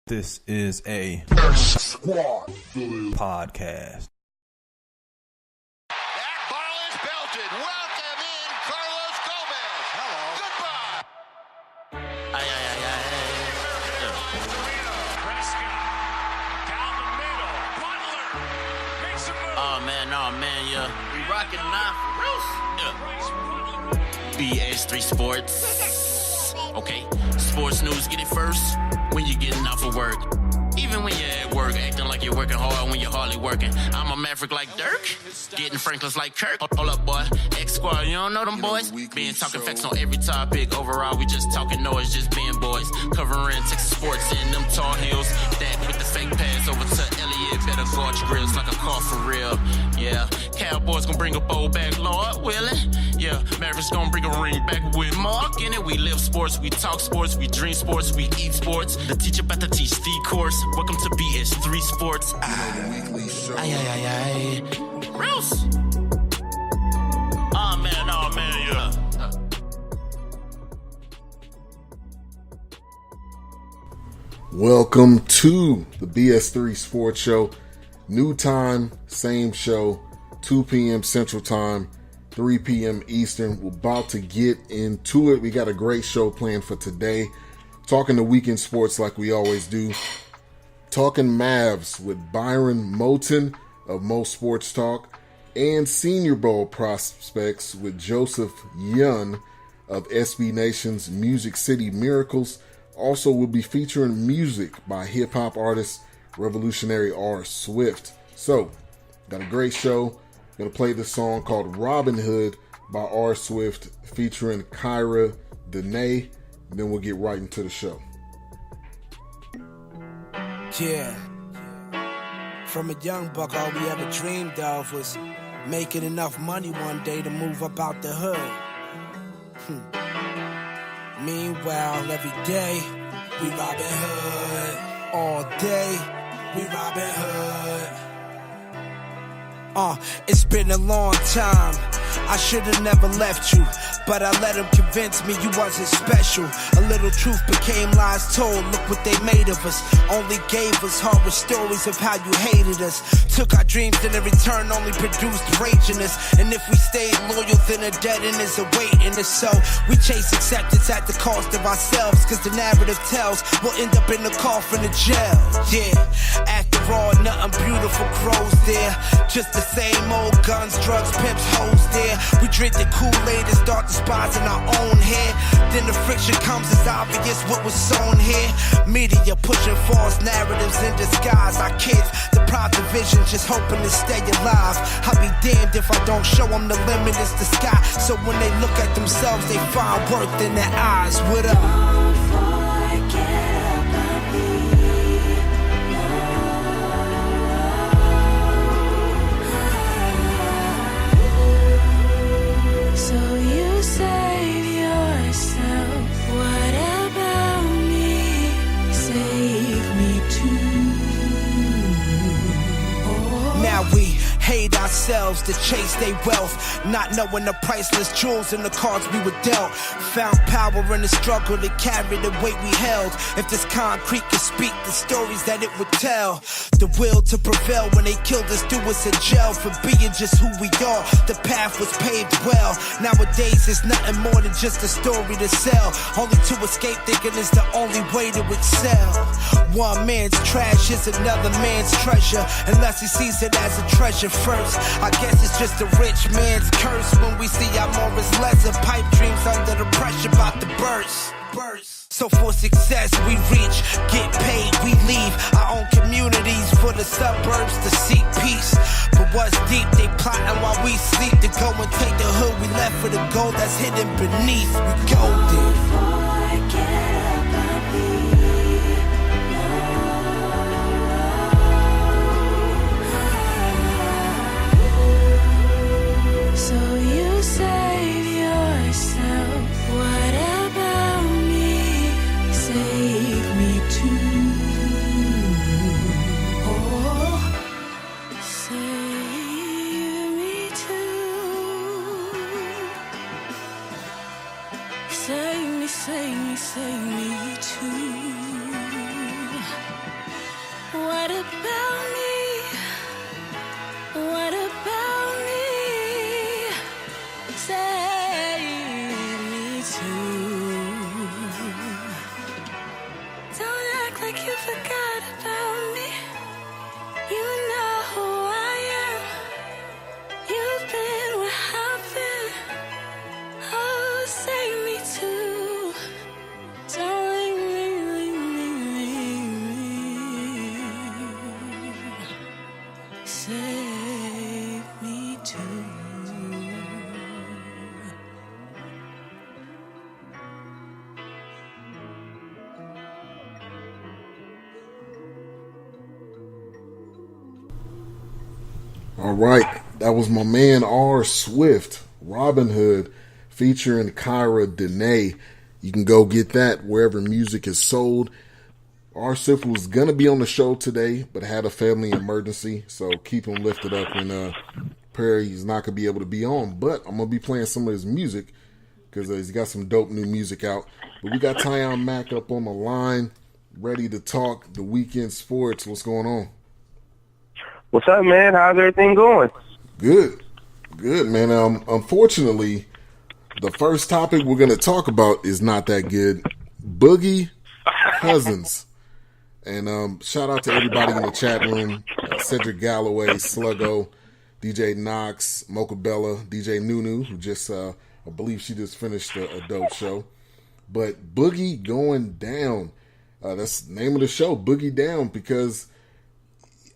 This is a podcast. That ball is belted. Welcome in Carlos Gomez. Hello. Goodbye. Oh man, yeah. We rockin' now for real. Yeah. BS3 Sports. Okay. Sports news, get it first when you're getting out for work. Even when you're at work, acting like you're working hard when you're hardly working. I'm a maverick like Dirk, getting Franklin's like Kirk. Hold up, boy. X-Squad, you don't know them boys? Being talking facts on every topic. Overall, we just talking noise, just being boys. Covering Texas sports in them tall heels. That with the fake pass over to Elliott. Better guard your grills like a car for real. Yeah, Cowboys gonna bring a bowl back, Lord willing. Yeah, Mavericks gonna bring a ring back with Mark in it. We live sports, we talk sports, we dream sports, we eat sports. The teacher about to teach the course. Welcome to BS3 Sports. Gross. Oh man, yeah. Welcome to the BS3 Sports Show. New time, same show, 2 p.m. Central Time, 3 p.m. Eastern. We're about to get into it. We got a great show planned for today. Talking the weekend sports like we always do. Talking Mavs with Byron Moten of Mo Sports Talk. And Senior Bowl prospects with Joseph Yun of SB Nation's Music City Miracles. Also, we'll be featuring music by hip-hop artist Revolutionary R. Swift. So, got a great show. Gonna play this song called Robin Hood by R. Swift featuring Kyra, Danae. And then we'll get right into the show. Yeah. From a young buck, all we ever dreamed of was making enough money one day to move up out the hood. Meanwhile, every day, we robbing hood. All day, we robbing hood. It's been a long time. I should've never left you, but I let them convince me you wasn't special. A little truth became lies told. Look what they made of us. Only gave us horror stories of how you hated us. Took our dreams and in return only produced rage in us. And if we stayed loyal, then a dead end is awaiting us. So we chase acceptance at the cost of ourselves, cause the narrative tells we'll end up in the coffin of jail. Yeah, after all, nothing beautiful grows there. Just the same old guns, drugs, pimps, hoes there. We drink the Kool-Aid and start despising our own hair. Then the friction comes, it's obvious what was sown here. Media pushing false narratives in disguise. Our kids deprived of vision, just hoping to stay alive. I'll be damned if I don't show them the limit is the sky. So when they look at themselves, they find worth in their eyes. What up? Hate ourselves to chase their wealth, not knowing the priceless jewels and the cards we were dealt. Found power in the struggle to carry the weight we held. If this concrete could speak the stories that it would tell, the will to prevail when they killed us, threw us in jail for being just who we are. The path was paved well. Nowadays it's nothing more than just a story to sell. Only to escape thinking is the only way to excel. One man's trash is another man's treasure, unless he sees it as a treasure first. I guess it's just a rich man's curse when we see our more is lesser. Pipe dreams under the pressure about to burst. So for success we reach, get paid, we leave our own communities for the suburbs to seek peace. But what's deep, they plotting while we sleep to go and take the hood we left for the gold that's hidden beneath. We golden. Save yourself. What about me? Save me too. Oh, save me too. Save me, save What about me? What about me? Save me too. Don't act like you forgot about me. You know who I am. You've been where I've been. Oh, save me too. Don't save me too. All right, that was my man R. Swift, Robin Hood, featuring Kyra Dene. You can go get that wherever music is sold. R. Swift was going to be on the show today, but had a family emergency, so keep him lifted up when Perry's not going to be able to be on. But I'm going to be playing some of his music because he's got some dope new music out. But we got Tyon Mack up on the line, ready to talk the weekend sports. What's going on? What's up, man? How's everything going? Good, man. Unfortunately, the first topic we're going to talk about is not that good. Boogie Cousins. And shout out to everybody in the chat room. Cedric Galloway, Sluggo, DJ Knox, Mocha Bella, DJ Nunu, who just, I believe she just finished a dope show. But Boogie going down. That's the name of the show, Boogie Down, because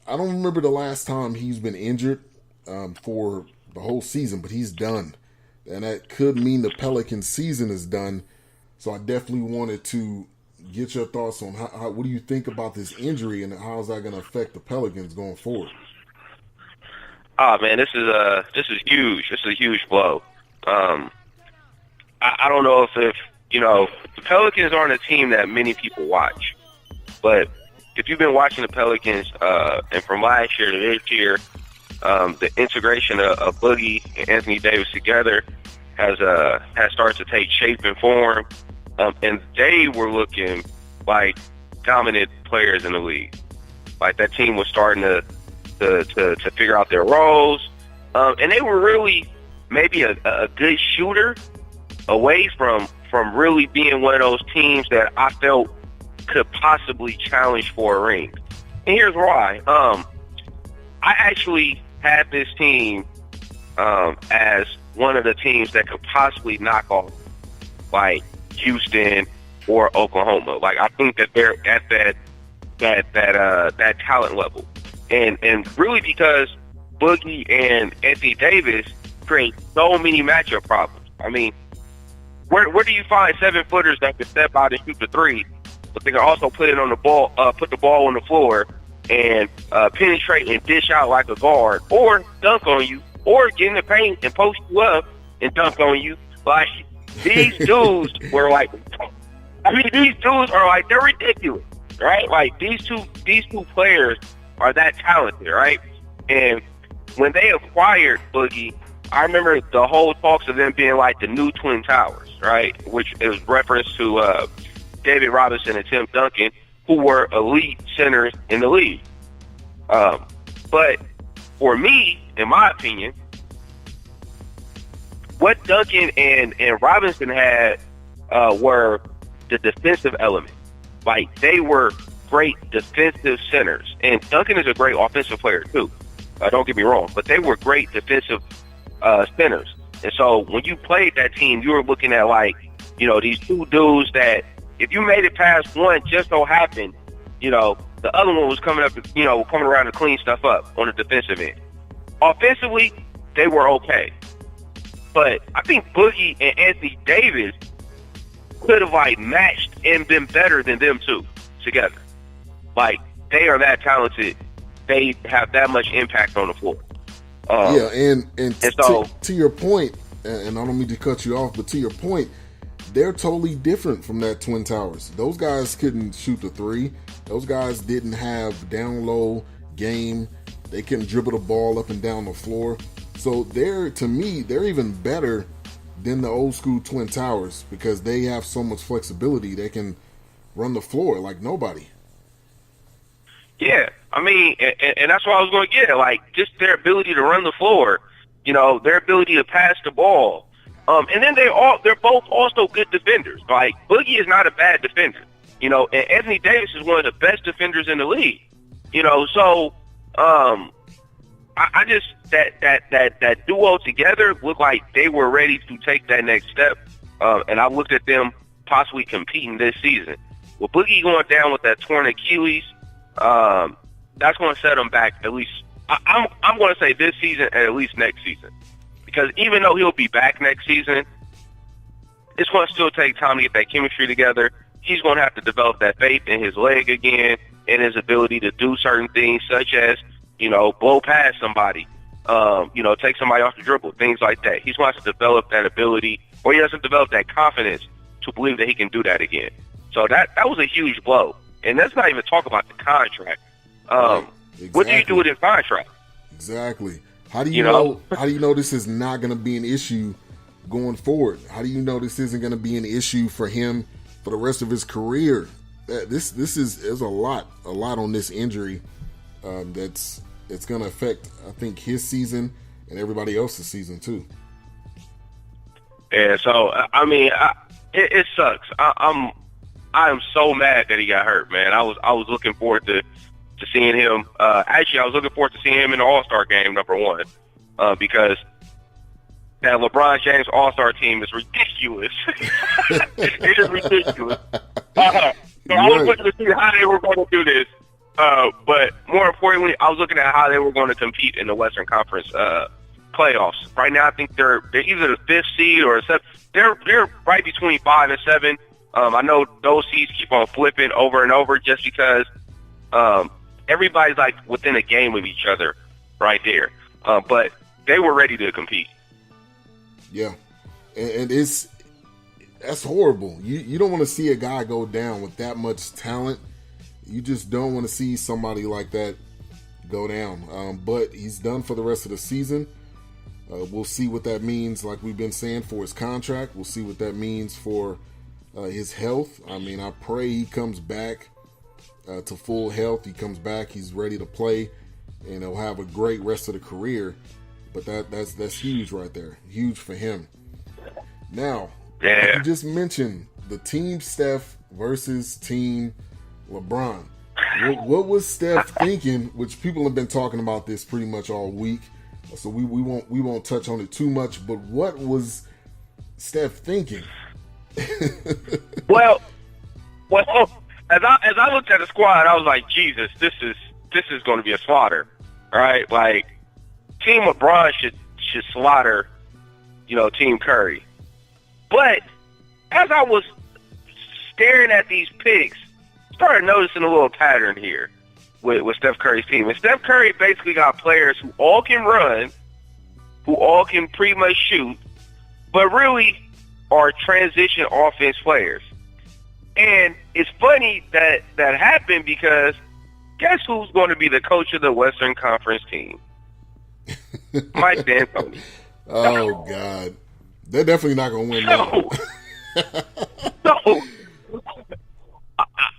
I don't remember the last time he's been injured for the whole season, but he's done. And that could mean the Pelican season is done. So I definitely wanted to get your thoughts on how what do you think about this injury and how is that going to affect the Pelicans going forward? Oh man, this is huge. This is a huge blow. I don't know if you know, the Pelicans aren't a team that many people watch, but if you've been watching the Pelicans and from last year to this year, the integration of Boogie and Anthony Davis together has started to take shape and form. And they were looking like dominant players in the league. Like that team was starting to figure out their roles. And they were really maybe a good shooter away from really being one of those teams that I felt could possibly challenge for a ring. And here's why. I actually had this team as one of the teams that could possibly knock off like Houston or Oklahoma. Like I think that they're at that talent level, and really because Boogie and Anthony Davis create so many matchup problems. I mean, where do you find 7-footers that can step out and shoot the three, but they can also put it on the ball, put the ball on the floor and penetrate and dish out like a guard, or dunk on you, or get in the paint and post you up and dunk on you? Like these dudes were like, these dudes are like, they're ridiculous, right? Like these two players are that talented, right? And when they acquired Boogie, I remember the whole talks of them being like the new Twin Towers, right? Which is reference to David Robinson and Tim Duncan, who were elite centers in the league. But for me, in my opinion, what Duncan and Robinson had were the defensive element. Like, they were great defensive centers. And Duncan is a great offensive player, too. Don't get me wrong. But they were great defensive centers. And so when you played that team, you were looking at, like, you know, these two dudes that if you made it past one, just so happened, you know, the other one was coming up, you know, coming around to clean stuff up on the defensive end. Offensively, they were okay. But I think Boogie and Anthony Davis could have, like, matched and been better than them two together. Like, they are that talented. They have that much impact on the floor. Yeah, and so, to your point, and I don't mean to cut you off, but to your point, they're totally different from that Twin Towers. Those guys couldn't shoot the three. Those guys didn't have down low game. They couldn't dribble the ball up and down the floor. So to me, they're even better than the old school Twin Towers because they have so much flexibility. They can run the floor like nobody. Yeah, I mean, and that's what I was going to get. Like, just their ability to run the floor, their ability to pass the ball, and then they're both also good defenders. Like, Boogie is not a bad defender, and Anthony Davis is one of the best defenders in the league. So I just that duo together looked like they were ready to take that next step, and I looked at them possibly competing this season. With Boogie going down with that torn Achilles, that's going to set him back at least. I'm going to say this season and at least next season, because even though he'll be back next season, it's going to still take time to get that chemistry together. He's going to have to develop that faith in his leg again, and his ability to do certain things, such as blow past somebody, take somebody off the dribble, things like that. He's going to have to develop that ability, or he has to develop that confidence to believe that he can do that again. So that was a huge blow. And let's not even talk about the contract. Exactly. What do you do with his contract? Exactly. How do you know? How do you know this is not going to be an issue going forward? How do you know this isn't going to be an issue for him for the rest of his career? This is a lot on this injury. That's going to affect, I think, his season and everybody else's season too. Yeah. So I mean, it sucks. I am so mad that he got hurt, man. I was looking forward to seeing him. Actually, I was looking forward to seeing him in the All-Star game, number one, because that LeBron James All-Star team is ridiculous. It is ridiculous. So I was looking to see how they were going to do this. But more importantly, I was looking at how they were going to compete in the Western Conference playoffs. Right now, I think they're either the 5th seed or a 7th. They're right between 5 and 7. I know those seeds keep on flipping over and over just because everybody's like within a game of each other right there. But they were ready to compete. Yeah, and that's horrible. You don't want to see a guy go down with that much talent. You just don't want to see somebody like that go down. But he's done for the rest of the season. We'll see what that means, like we've been saying, for his contract. We'll see what that means for his health. I mean, I pray he comes back to full health. He comes back, he's ready to play, and he'll have a great rest of the career. But that's huge right there. Huge for him. Now, you just mentioned the Team Steph versus Team LeBron. What was Steph thinking? Which people have been talking about this pretty much all week, so we won't touch on it too much. But what was Steph thinking? well, as I looked at the squad, I was like, Jesus, this is going to be a slaughter. All right, like Team LeBron should slaughter, Team Curry. But as I was staring at these picks, started noticing a little pattern here with Steph Curry's team. And Steph Curry basically got players who all can run, who all can pretty much shoot, but really are transition offense players. And it's funny that happened because guess who's going to be the coach of the Western Conference team? Mike D'Antoni. Oh, God. They're definitely not going to win that. No.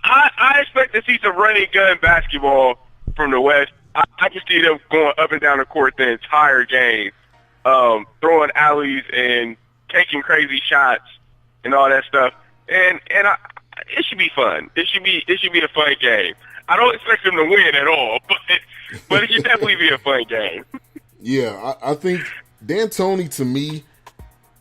I expect to see some running gun basketball from the West. I can see them going up and down the court the entire game, throwing alleys and taking crazy shots and all that stuff. And it should be fun. It should be a fun game. I don't expect them to win at all, but it should definitely be a fun game. Yeah, I think D'Antoni, to me,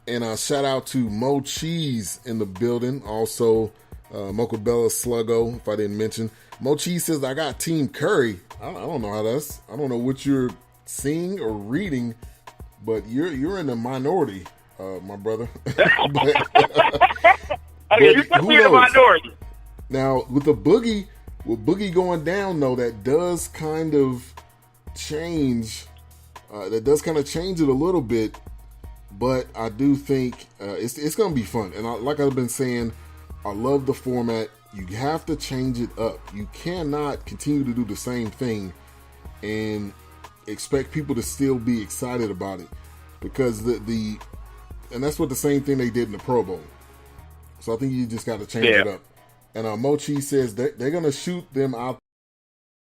and shout out to Mo Cheese in the building, also Mocha Bella Sluggo, if I didn't mention. Mo Cheese says, I got Team Curry. I don't know how that's. I don't know what you're seeing or reading, but you're in the minority, my brother. You put me in the minority. Now, with Boogie going down, though, that does kind of change. That does kind of change it a little bit, but I do think it's going to be fun. And like I've been saying, I love the format. You have to change it up. You cannot continue to do the same thing and expect people to still be excited about it, because and that's what the same thing they did in the Pro Bowl. So I think you just got to change it up. And Mochi says they're going to shoot them out